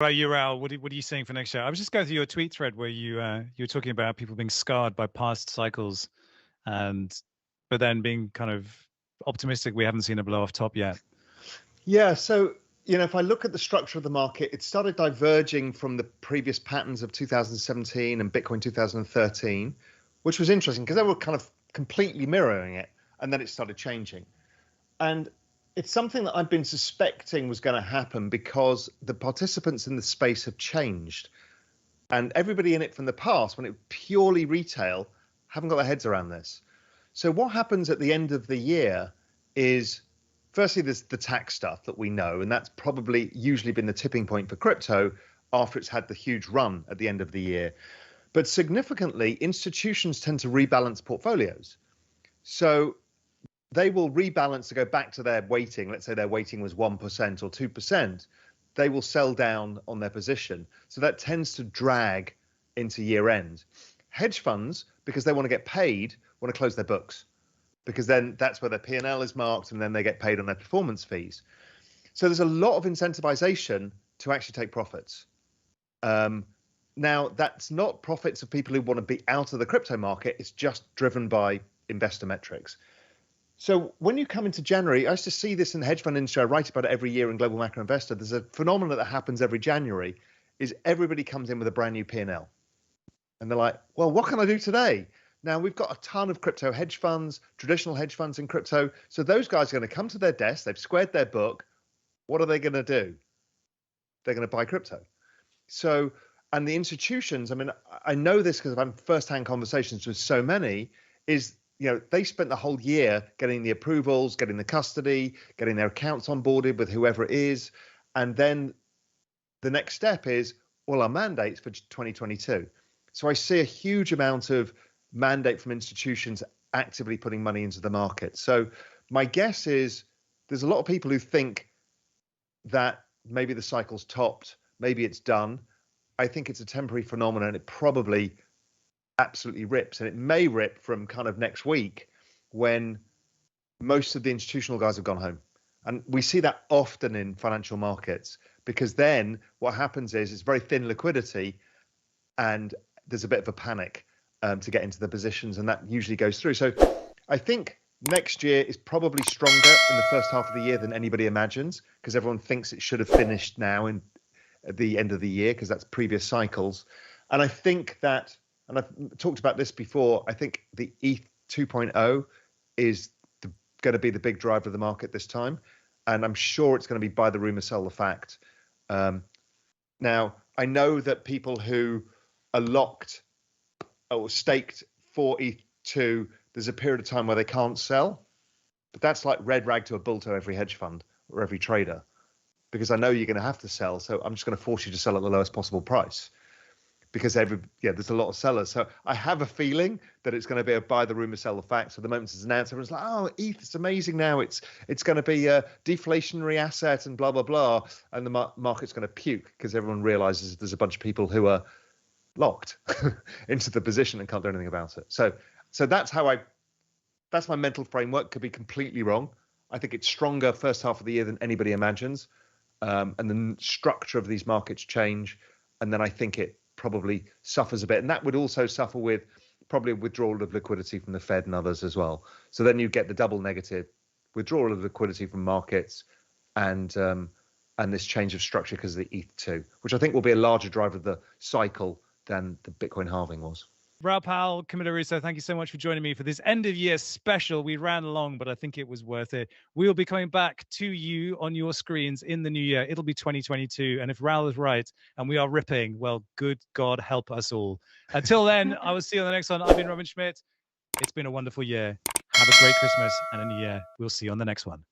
About you, Raoul, what are you saying for next year? I was just going through your tweet thread where you were talking about people being scarred by past cycles, and but then being kind of optimistic we haven't seen a blow off top yet. Yeah, so if I look at the structure of the market, it started diverging from the previous patterns of 2017 and Bitcoin 2013, which was interesting because they were kind of completely mirroring it, and then it started changing. And it's something that I've been suspecting was going to happen because the participants in the space have changed. And everybody in it from the past, when it was purely retail, haven't got their heads around this. So what happens at the end of the year is, firstly, there's the tax stuff that we know, and that's probably usually been the tipping point for crypto after it's had the huge run at the end of the year. But significantly, institutions tend to rebalance portfolios. So they will rebalance to go back to their weighting. Let's say their weighting was 1% or 2%. They will sell down on their position. So that tends to drag into year end. Hedge funds, because they want to get paid, want to close their books, because then that's where their P&L is marked and then they get paid on their performance fees. So there's a lot of incentivization to actually take profits. Now, that's not profits of people who want to be out of the crypto market. It's just driven by investor metrics. So when you come into January, I used to see this in the hedge fund industry. I write about it every year in Global Macro Investor. There's a phenomenon that happens every January is everybody comes in with a brand new P&L. And they're like, well, what can I do today? Now, we've got a ton of crypto hedge funds, traditional hedge funds in crypto. So those guys are going to come to their desk. They've squared their book. What are they going to do? They're going to buy crypto. So, and the institutions, I mean, I know this because I've had first-hand conversations with so many, is they spent the whole year getting the approvals, getting the custody, getting their accounts onboarded with whoever it is. And then the next step is, well, our mandates for 2022. So I see a huge amount of mandate from institutions actively putting money into the market. So my guess is there's a lot of people who think that maybe the cycle's topped, maybe it's done. I think it's a temporary phenomenon. It probably absolutely rips, and it may rip from kind of next week when most of the institutional guys have gone home. And we see that often in financial markets, because then what happens is it's very thin liquidity and there's a bit of a panic to get into the positions, and that usually goes through. So I think next year is probably stronger in the first half of the year than anybody imagines, because everyone thinks it should have finished now at the end of the year, because that's previous cycles. And I think that, and I've talked about this before, I think the ETH 2.0 is going to be the big driver of the market this time. And I'm sure it's going to be buy the rumor, sell the fact. Now, I know that people who are locked or staked for ETH2, there's a period of time where they can't sell. But that's like red rag to a bull to every hedge fund or every trader, because I know you're going to have to sell. So I'm just going to force you to sell at the lowest possible price, because there's a lot of sellers. So I have a feeling that it's going to be a buy the rumor, sell the fact. So the moment it's announced, everyone's like, oh, ETH, it's amazing now. It's going to be a deflationary asset and blah, blah, blah. And the market's going to puke because everyone realizes there's a bunch of people who are locked into the position and can't do anything about it. So that's my mental framework. Could be completely wrong. I think it's stronger first half of the year than anybody imagines. And the structure of these markets change. And then I think it probably suffers a bit, and that would also suffer with probably withdrawal of liquidity from the Fed and others as well. So then you get the double negative: withdrawal of liquidity from markets and this change of structure because of the ETH2, which I think will be a larger driver of the cycle than the Bitcoin halving was. Raoul Pal, Camilla Russo, thank you so much for joining me for this end of year special. We ran long, but I think it was worth it. We will be coming back to you on your screens in the new year. It'll be 2022. And if Raoul is right and we are ripping, well, good God help us all. Until then, I will see you on the next one. I've been Robin Schmidt. It's been a wonderful year. Have a great Christmas and a new year. We'll see you on the next one.